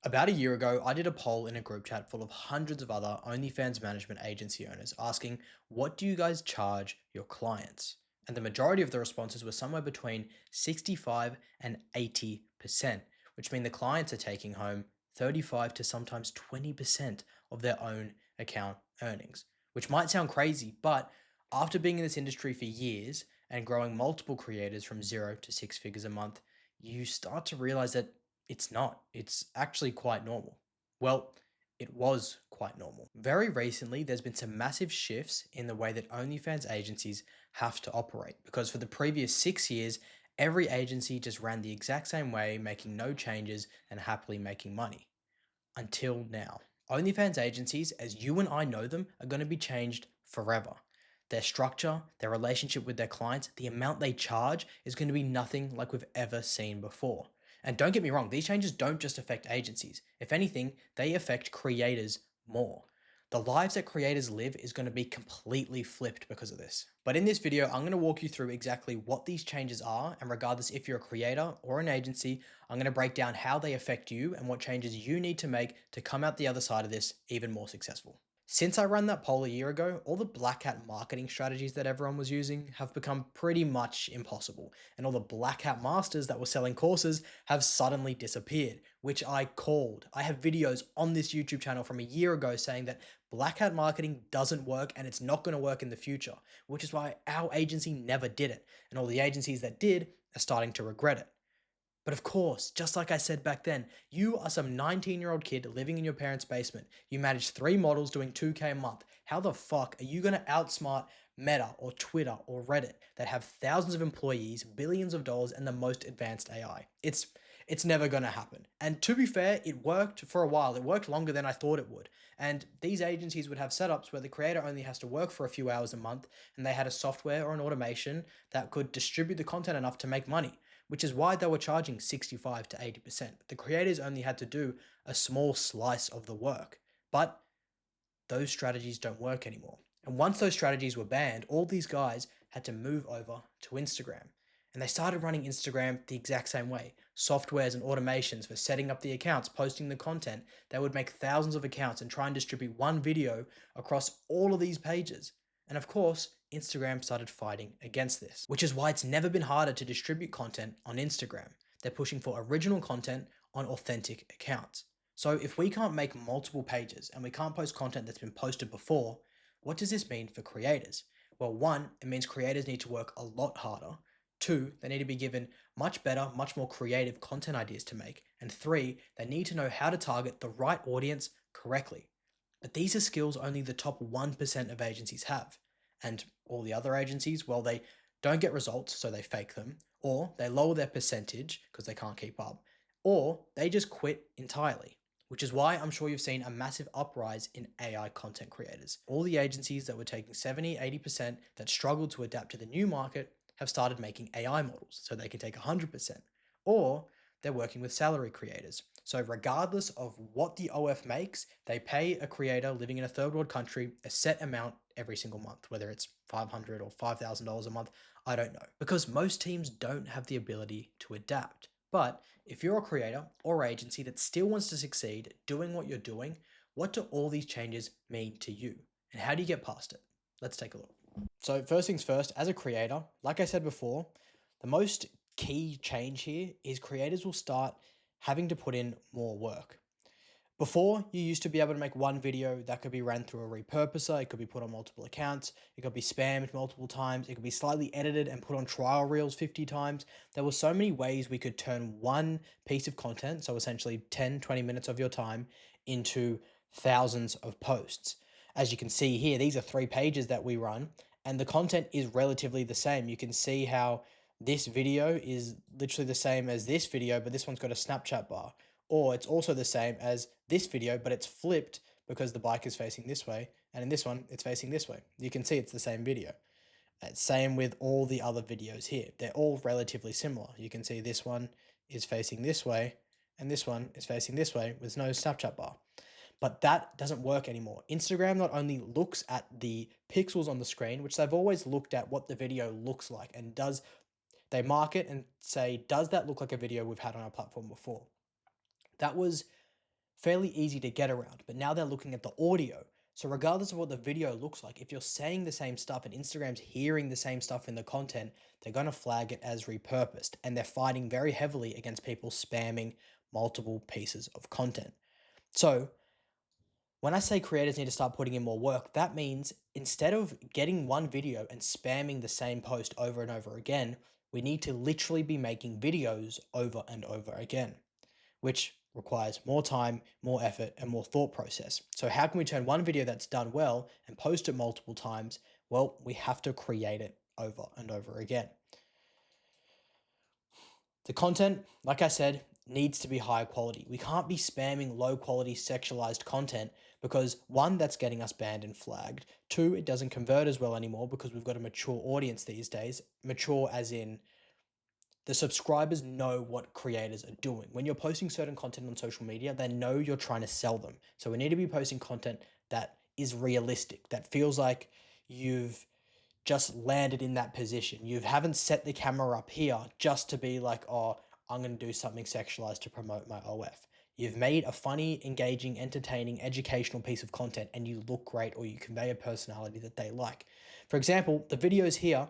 About a year ago, I did a poll in a group chat full of hundreds of other OnlyFans management agency owners asking, what do you guys charge your clients? And the majority of the responses were somewhere between 65 and 80%, which mean the clients are taking home 35 to sometimes 20% of their own account earnings, which might sound crazy, but after being in this industry for years and growing multiple creators from 0 to 6 figures a month, you start to realize that it's not. It's actually quite normal. Well, it was quite normal. Very recently, there's been some massive shifts in the way that OnlyFans agencies have to operate because for the previous 6 years, every agency just ran the exact same way, making no changes and happily making money. Until now. OnlyFans agencies, as you and I know them, are going to be changed forever. Their structure, their relationship with their clients, the amount they charge is going to be nothing like we've ever seen before. And don't get me wrong, these changes don't just affect agencies. If anything, they affect creators more. The lives that creators live is going to be completely flipped because of this. But in this video, I'm going to walk you through exactly what these changes are, and regardless if you're a creator or an agency, I'm going to break down how they affect you and what changes you need to make to come out the other side of this even more successful. Since I ran that poll a year ago, all the black hat marketing strategies that everyone was using have become pretty much impossible, and all the black hat masters that were selling courses have suddenly disappeared, which I called. I have videos on this YouTube channel from a year ago saying that black hat marketing doesn't work and it's not going to work in the future, which is why our agency never did it, and all the agencies that did are starting to regret it. But of course, just like I said back then, you are some 19-year-old kid living in your parents' basement. You manage 3 models doing 2K a month. How the fuck are you going to outsmart Meta or Twitter or Reddit that have thousands of employees, billions of dollars, and the most advanced AI? It's never going to happen. And to be fair, it worked for a while. It worked longer than I thought it would. And these agencies would have setups where the creator only has to work for a few hours a month, and they had a software or an automation that could distribute the content enough to make money, which is why they were charging 65 to 80%. The creators only had to do a small slice of the work. But those strategies don't work anymore. And once those strategies were banned, all these guys had to move over to Instagram. And they started running Instagram the exact same way. Softwares and automations for setting up the accounts, posting the content. They would make thousands of accounts and try and distribute one video across all of these pages. And of course, Instagram started fighting against this, which is why it's never been harder to distribute content on Instagram. They're pushing for original content on authentic accounts. So if we can't make multiple pages and we can't post content that's been posted before, what does this mean for creators? Well, one, it means creators need to work a lot harder. Two, they need to be given much better, much more creative content ideas to make. And three, they need to know how to target the right audience correctly. But these are skills only the top 1% of agencies have. And all the other agencies, well, they don't get results, so they fake them, or they lower their percentage because they can't keep up, or they just quit entirely. Which is why I'm sure you've seen a massive uprise in AI content creators. All the agencies that were taking 70, 80% that struggled to adapt to the new market have started making AI models so they can take 100%. Or they're working with salary creators. So regardless of what the OF makes, they pay a creator living in a third world country a set amount every single month, whether it's $500 or $5,000 a month, I don't know. Because most teams don't have the ability to adapt. But if you're a creator or agency that still wants to succeed doing what you're doing, what do all these changes mean to you? And how do you get past it? Let's take a look. So first things first, as a creator, like I said before, the most key change here is creators will start having to put in more work. Before, you used to be able to make one video that could be ran through a repurposer, it could be put on multiple accounts, it could be spammed multiple times, it could be slightly edited and put on trial reels 50 times. There were so many ways we could turn one piece of content, so essentially 10, 20 minutes of your time, into thousands of posts. As you can see here, these are 3 pages that we run, and the content is relatively the same. You can see how this video is literally the same as this video, but this one's got a Snapchat bar. Or it's also the same as this video, but it's flipped because the bike is facing this way. And in this one, it's facing this way. You can see it's the same video. Same with all the other videos here. They're all relatively similar. You can see this one is facing this way, and this one is facing this way with no Snapchat bar. But that doesn't work anymore. Instagram not only looks at the pixels on the screen, which they've always looked at what the video looks like, and they mark it and say, does that look like a video we've had on our platform before? That was fairly easy to get around, but now they're looking at the audio. So regardless of what the video looks like, if you're saying the same stuff and Instagram's hearing the same stuff in the content, they're going to flag it as repurposed, and they're fighting very heavily against people spamming multiple pieces of content. So when I say creators need to start putting in more work, that means instead of getting one video and spamming the same post over and over again, we need to literally be making videos over and over again, which requires more time, more effort, and more thought process. So how can we turn one video that's done well and post it multiple times? Well, we have to create it over and over again. The content, like I said, needs to be high quality. We can't be spamming low quality sexualized content because one, that's getting us banned and flagged. Two, it doesn't convert as well anymore because we've got a mature audience these days. Mature as in the subscribers know what creators are doing. When you're posting certain content on social media, they know you're trying to sell them. So we need to be posting content that is realistic, that feels like you've just landed in that position. You haven't set the camera up here just to be like, oh, I'm going to do something sexualized to promote my OF. You've made a funny, engaging, entertaining, educational piece of content and you look great, or you convey a personality that they like. For example, the videos here,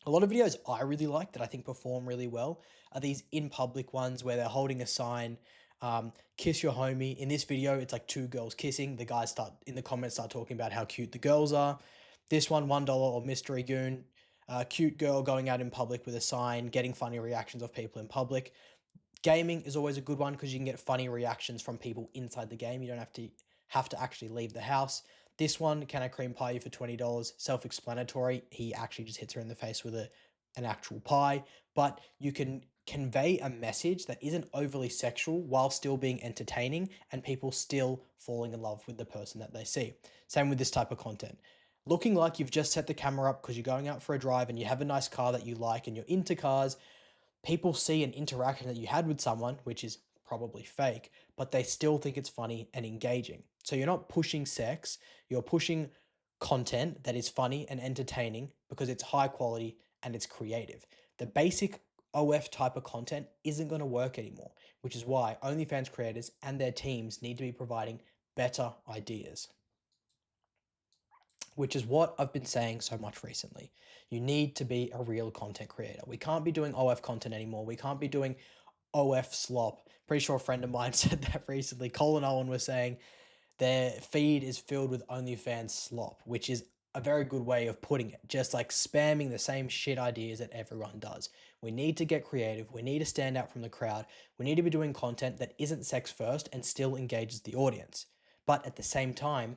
a lot of videos I really like that I think perform really well are these in public ones where they're holding a sign, kiss your homie. In this video, it's like two girls kissing. The guys start in the comments start talking about how cute the girls are. This one, $1 or Mystery Goon, cute girl going out in public with a sign, getting funny reactions of people in public. Gaming is always a good one because you can get funny reactions from people inside the game. You don't have to actually leave the house. This one, can I cream pie you for $20? Self-explanatory. He actually just hits her in the face with an actual pie. But you can convey a message that isn't overly sexual while still being entertaining and people still falling in love with the person that they see. Same with this type of content. Looking like you've just set the camera up because you're going out for a drive and you have a nice car that you like and you're into cars. People see an interaction that you had with someone, which is probably fake, but they still think it's funny and engaging. So you're not pushing sex, you're pushing content that is funny and entertaining because it's high quality and it's creative. The basic OF type of content isn't going to work anymore, which is why OnlyFans creators and their teams need to be providing better ideas, which is what I've been saying so much recently. You need to be a real content creator. We can't be doing OF content anymore. We can't be doing OF slop. Pretty sure a friend of mine said that recently. Cole and Owen were saying their feed is filled with OnlyFans slop, which is a very good way of putting it. Just like spamming the same shit ideas that everyone does. We need to get creative. We need to stand out from the crowd. We need to be doing content that isn't sex first and still engages the audience. But at the same time,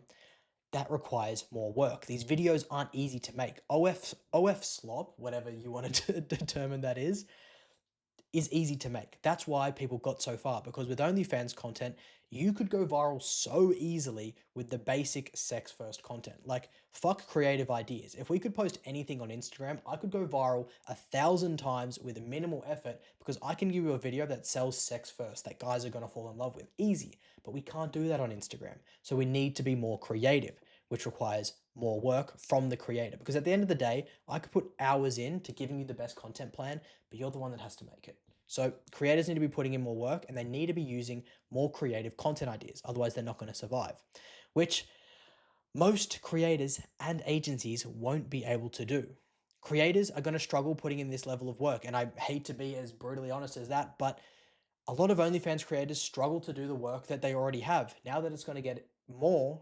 that requires more work. These videos aren't easy to make. OF slop, whatever you want to determine that is easy to make. That's why people got so far, because with OnlyFans content, you could go viral so easily with the basic sex first content. Like, fuck creative ideas. If we could post anything on Instagram, I could go viral 1,000 times with minimal effort because I can give you a video that sells sex first, that guys are going to fall in love with. Easy. But we can't do that on Instagram. So we need to be more creative, which requires more work from the creator. Because at the end of the day, I could put hours into giving you the best content plan, but you're the one that has to make it. So creators need to be putting in more work and they need to be using more creative content ideas. Otherwise, they're not going to survive, which most creators and agencies won't be able to do. Creators are going to struggle putting in this level of work. And I hate to be as brutally honest as that, but a lot of OnlyFans creators struggle to do the work that they already have. Now that it's going to get more,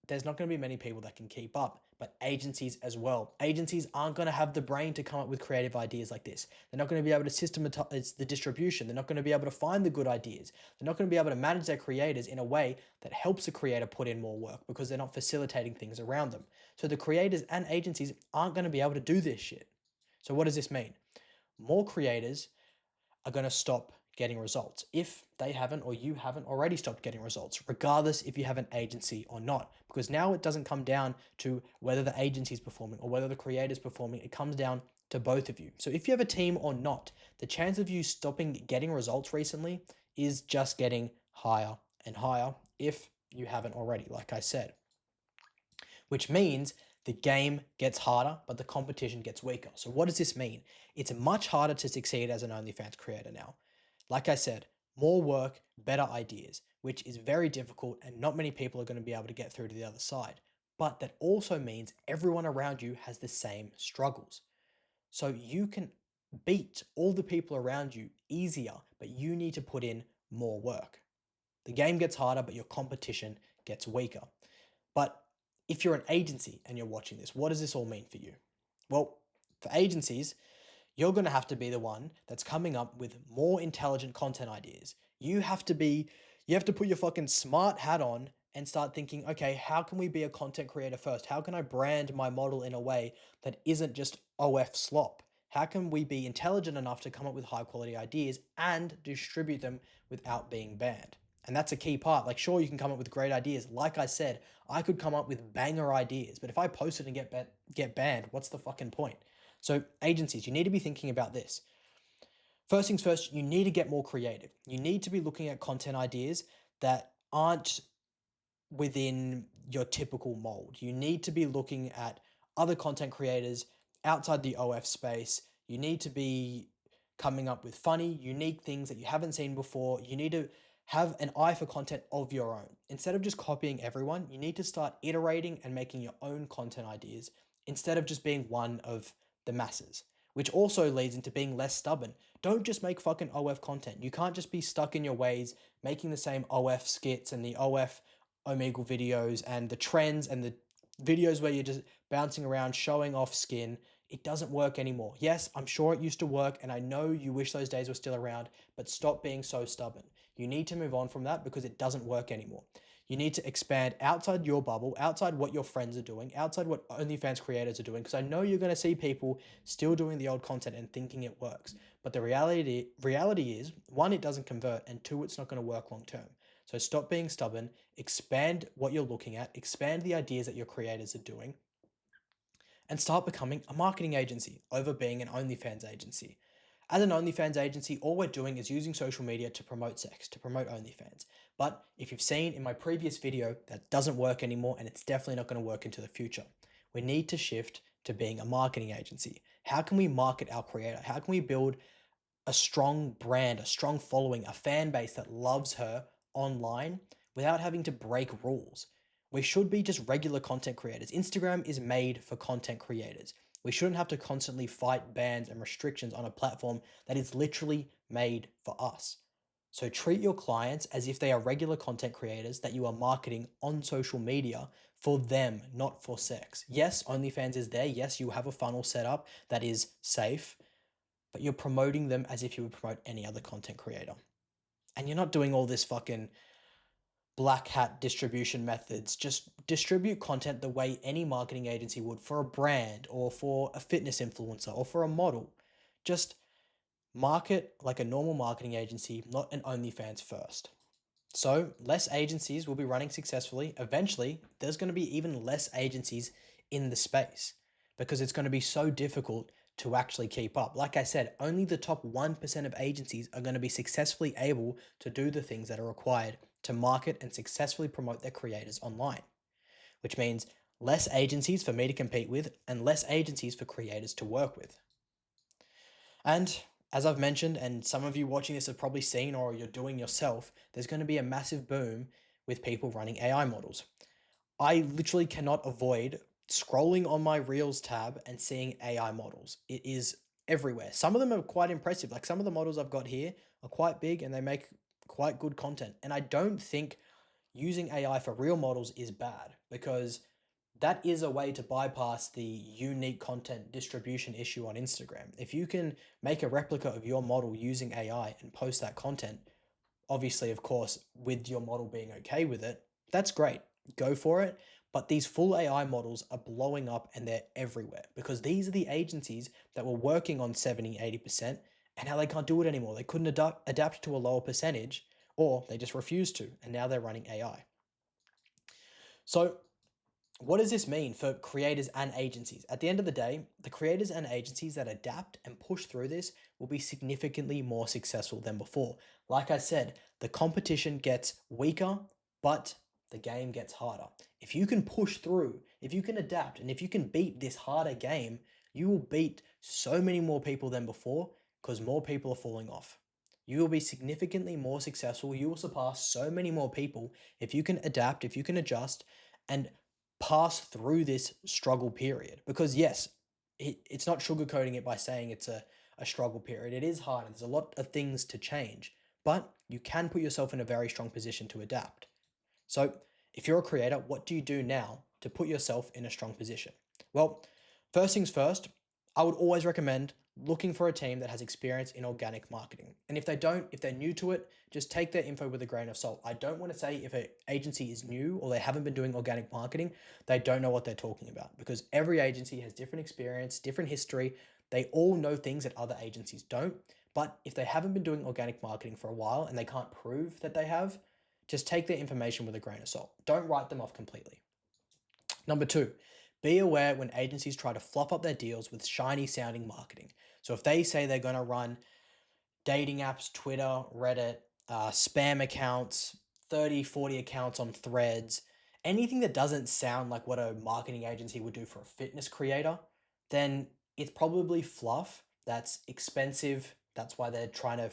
there's not going to be many people that can keep up, but agencies as well. Agencies aren't going to have the brain to come up with creative ideas like this. They're not going to be able to systematize the distribution. They're not going to be able to find the good ideas. They're not going to be able to manage their creators in a way that helps a creator put in more work because they're not facilitating things around them. So the creators and agencies aren't going to be able to do this shit. So what does this mean? More creators are going to stop getting results if they haven't, or you haven't already stopped getting results, regardless if you have an agency or not. Because now it doesn't come down to whether the agency is performing or whether the creator is performing. It comes down to both of you. So if you have a team or not, the chance of you stopping getting results recently is just getting higher and higher if you haven't already, like I said. Which means the game gets harder, but the competition gets weaker. So what does this mean? It's much harder to succeed as an OnlyFans creator now. Like I said, more work, better ideas, which is very difficult and not many people are going to be able to get through to the other side. But that also means everyone around you has the same struggles. So you can beat all the people around you easier, but you need to put in more work. The game gets harder, but your competition gets weaker. But if you're an agency and you're watching this, what does this all mean for you? Well, for agencies, you're going to have to be the one that's coming up with more intelligent content ideas. You have to put your fucking smart hat on and start thinking, okay, how can we be a content creator first? How can I brand my model in a way that isn't just OF slop? How can we be intelligent enough to come up with high quality ideas and distribute them without being banned? And that's a key part. Like, sure, you can come up with great ideas. Like I said, I could come up with banger ideas, but if I post it and get banned, what's the fucking point? So agencies, you need to be thinking about this. First things first, you need to get more creative. You need to be looking at content ideas that aren't within your typical mold. You need to be looking at other content creators outside the OF space. You need to be coming up with funny, unique things that you haven't seen before. You need to have an eye for content of your own. Instead of just copying everyone, you need to start iterating and making your own content ideas instead of just being one of the masses, which also leads into being less stubborn. Don't just make fucking OF content. You can't just be stuck in your ways, making the same OF skits and the OF Omegle videos and the trends and the videos where you're just bouncing around, showing off skin. It doesn't work anymore. Yes, I'm sure it used to work, and I know you wish those days were still around, but stop being so stubborn. You need to move on from that because it doesn't work anymore. You need to expand outside your bubble, outside what your friends are doing, outside what OnlyFans creators are doing, because I know you're going to see people still doing the old content and thinking it works. But the reality is, one, it doesn't convert, and two, it's not going to work long term. So stop being stubborn, expand what you're looking at, expand the ideas that your creators are doing, and start becoming a marketing agency over being an OnlyFans agency. As an OnlyFans agency, all we're doing is using social media to promote sex, to promote OnlyFans. But if you've seen in my previous video, that doesn't work anymore, and it's definitely not going to work into the future. We need to shift to being a marketing agency. How can we market our creator? How can we build a strong brand, a strong following, a fan base that loves her online without having to break rules? We should be just regular content creators. Instagram is made for content creators. We shouldn't have to constantly fight bans and restrictions on a platform that is literally made for us. So treat your clients as if they are regular content creators that you are marketing on social media for them, not for sex. Yes, OnlyFans is there. Yes, you have a funnel set up that is safe, but you're promoting them as if you would promote any other content creator. And you're not doing all this fucking black hat distribution methods. Just distribute content the way any marketing agency would for a brand or for a fitness influencer or for a model. Just market like a normal marketing agency, not an OnlyFans first. So less agencies will be running successfully. Eventually, there's going to be even less agencies in the space because it's going to be so difficult to actually keep up. Like I said, only the top 1% of agencies are going to be successfully able to do the things that are required to market and successfully promote their creators online, which means less agencies for me to compete with and less agencies for creators to work with. And as I've mentioned, and some of you watching this have probably seen or you're doing yourself, there's going to be a massive boom with people running AI models. I literally cannot avoid scrolling on my Reels tab and seeing AI models. It is everywhere. Some of them are quite impressive. Like some of the models I've got here are quite big and they make quite good content. And I don't think using AI for real models is bad because that is a way to bypass the unique content distribution issue on Instagram. If you can make a replica of your model using AI and post that content, obviously, of course, with your model being okay with it, that's great. Go for it. But these full AI models are blowing up and they're everywhere because these are the agencies that were working on 70, 80%, and now they can't do it anymore. They couldn't adapt to a lower percentage or they just refused to, and now they're running AI. So what does this mean for creators and agencies? At the end of the day, the creators and agencies that adapt and push through this will be significantly more successful than before. Like I said, the competition gets weaker, but the game gets harder. If you can push through, if you can adapt, and if you can beat this harder game, you will beat so many more people than before because more people are falling off. You will be significantly more successful. You will surpass so many more people if you can adapt, if you can adjust, and pass through this struggle period. Because, yes, it's not sugarcoating it by saying it's a struggle period. It is hard, and there's a lot of things to change, but you can put yourself in a very strong position to adapt. So, if you're a creator, what do you do now to put yourself in a strong position? Well, first things first, I would always recommend looking for a team that has experience in organic marketing. And if they don't, if they're new to it, just take their info with a grain of salt. I don't want to say if an agency is new or they haven't been doing organic marketing, they don't know what they're talking about, because every agency has different experience, different history. They all know things that other agencies don't. But if they haven't been doing organic marketing for a while and they can't prove that they have, just take their information with a grain of salt. Don't write them off completely. Number two, be aware when agencies try to fluff up their deals with shiny sounding marketing. So if they say they're going to run dating apps, Twitter, Reddit, spam accounts, 30, 40 accounts on threads, anything that doesn't sound like what a marketing agency would do for a fitness creator, then it's probably fluff. That's expensive. That's why they're trying to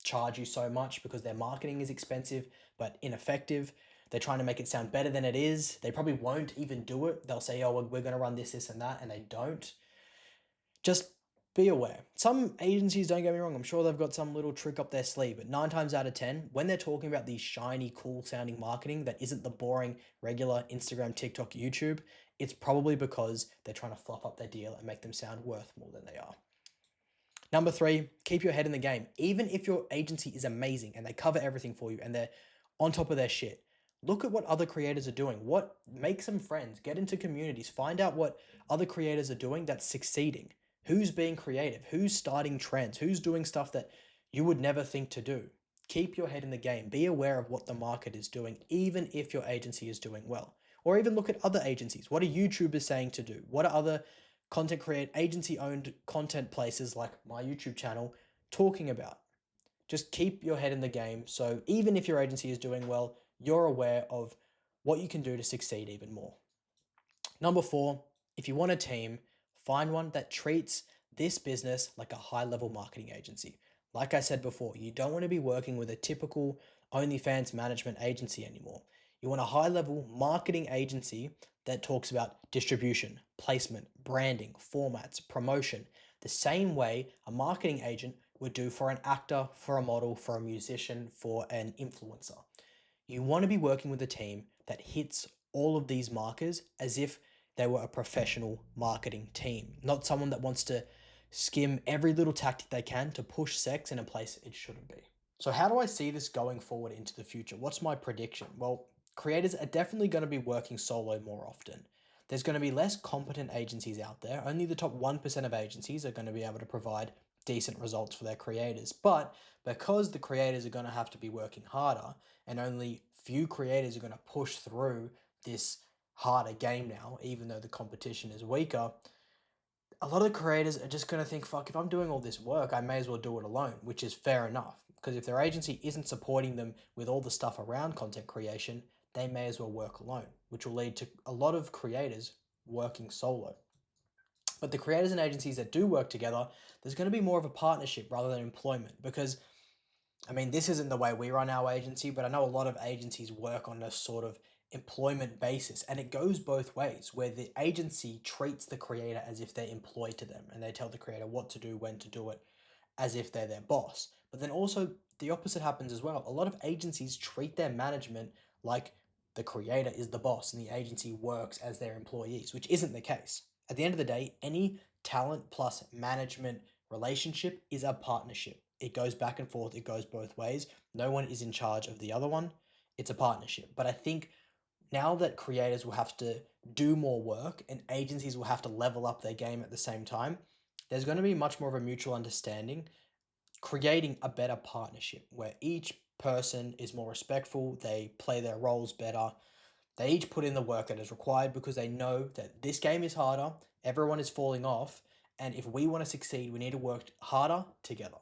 charge you so much, because their marketing is expensive but ineffective. They're trying to make it sound better than it is. They probably won't even do it. They'll say, oh, we're going to run this, and that, and they don't. Just be aware. Some agencies, don't get me wrong, I'm sure they've got some little trick up their sleeve, but 9 times out of 10, when they're talking about these shiny, cool sounding marketing that isn't the boring, regular Instagram, TikTok, YouTube, it's probably because they're trying to fluff up their deal and make them sound worth more than they are. Number three, keep your head in the game. Even if your agency is amazing and they cover everything for you and they're on top of their shit, look at what other creators are doing. Make some friends, get into communities, find out what other creators are doing that's succeeding. Who's being creative? Who's starting trends? Who's doing stuff that you would never think to do? Keep your head in the game. Be aware of what the market is doing, even if your agency is doing well. Or even look at other agencies. What are YouTubers saying to do? What are other agency owned content places like my YouTube channel talking about? Just keep your head in the game, so even if your agency is doing well, you're aware of what you can do to succeed even more. Number four, if you want a team, find one that treats this business like a high level marketing agency. Like I said before, you don't want to be working with a typical OnlyFans management agency anymore. You want a high level marketing agency that talks about distribution, placement, branding, formats, promotion, the same way a marketing agent would do for an actor, for a model, for a musician, for an influencer. You want to be working with a team that hits all of these markers as if they were a professional marketing team, not someone that wants to skim every little tactic they can to push sex in a place it shouldn't be. So how do I see this going forward into the future? What's my prediction? Well, creators are definitely going to be working solo more often. There's going to be less competent agencies out there. Only the top 1% of agencies are going to be able to provide decent results for their creators. But because the creators are going to have to be working harder, and only few creators are going to push through this harder game now, even though the competition is weaker, a lot of creators are just going to think, fuck, if I'm doing all this work, I may as well do it alone, which is fair enough. Because if their agency isn't supporting them with all the stuff around content creation, they may as well work alone, which will lead to a lot of creators working solo. But the creators and agencies that do work together, there's going to be more of a partnership rather than employment. Because, I mean, this isn't the way we run our agency, but I know a lot of agencies work on a sort of employment basis, and it goes both ways, where the agency treats the creator as if they're employed to them and they tell the creator what to do, when to do it, as if they're their boss. But then also the opposite happens as well. A lot of agencies treat their management like the creator is the boss and the agency works as their employees, which isn't the case. At the end of the day, any talent plus management relationship is a partnership. It goes back and forth, it goes both ways. No one is in charge of the other one. It's a partnership. But I think now that creators will have to do more work and agencies will have to level up their game at the same time, there's going to be much more of a mutual understanding, creating a better partnership where each person is more respectful, they play their roles better, they each put in the work that is required because they know that this game is harder, everyone is falling off, and if we want to succeed, we need to work harder together.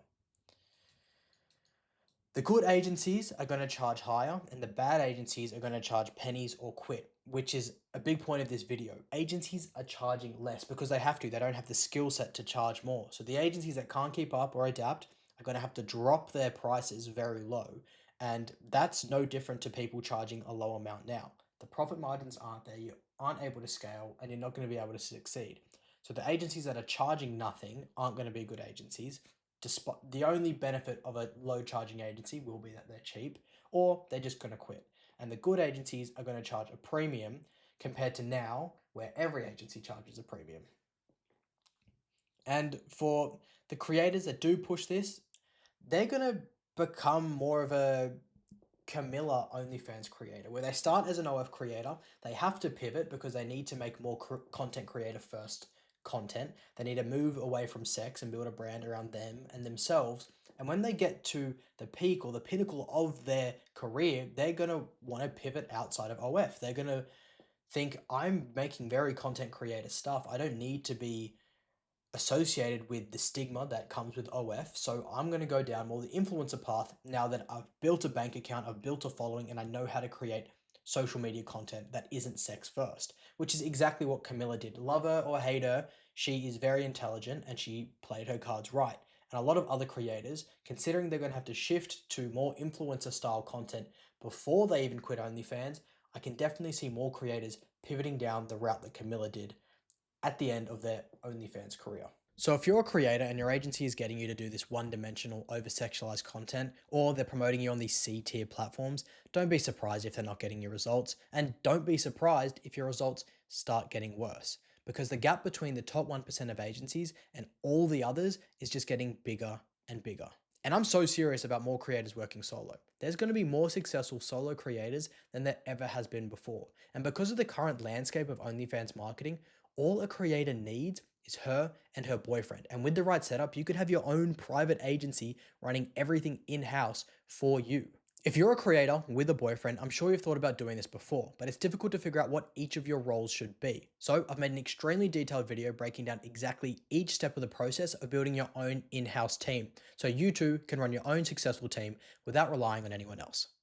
The good agencies are going to charge higher and the bad agencies are going to charge pennies or quit, which is a big point of this video. Agencies are charging less because they have to. They don't have the skill set to charge more. So the agencies that can't keep up or adapt are going to have to drop their prices very low. And that's no different to people charging a low amount now. The profit margins aren't there. You aren't able to scale and you're not going to be able to succeed. So the agencies that are charging nothing aren't going to be good agencies. Despite the only benefit of a low charging agency will be that they're cheap or they're just going to quit. And the good agencies are going to charge a premium compared to now where every agency charges a premium. And for the creators that do push this, they're going to become more of a Camilla OnlyFans creator, where they start as an OF creator. They have to pivot because they need to make more content creator first content. They need to move away from sex and build a brand around them and themselves. And when they get to the peak or the pinnacle of their career, they're going to want to pivot outside of OF. They're going to think, I'm making very content creator stuff. I don't need to be associated with the stigma that comes with OF. So I'm going to go down more the influencer path now that I've built a bank account, I've built a following, and I know how to create social media content that isn't sex first, which is exactly what Camilla did. Love her or hate her, she is very intelligent and she played her cards right. And a lot of other creators, considering they're going to have to shift to more influencer style content before they even quit OnlyFans, I can definitely see more creators pivoting down the route that Camilla did at the end of their OnlyFans career. So if you're a creator and your agency is getting you to do this one-dimensional, over-sexualized content, or they're promoting you on these C-tier platforms, don't be surprised if they're not getting your results, and don't be surprised if your results start getting worse, because the gap between the top 1% of agencies and all the others is just getting bigger and bigger. And I'm so serious about more creators working solo. There's going to be more successful solo creators than there ever has been before. And because of the current landscape of OnlyFans marketing, all a creator needs is her and her boyfriend. And with the right setup, you could have your own private agency running everything in-house for you. If you're a creator with a boyfriend, I'm sure you've thought about doing this before, but it's difficult to figure out what each of your roles should be. So I've made an extremely detailed video breaking down exactly each step of the process of building your own in-house team, so you too can run your own successful team without relying on anyone else.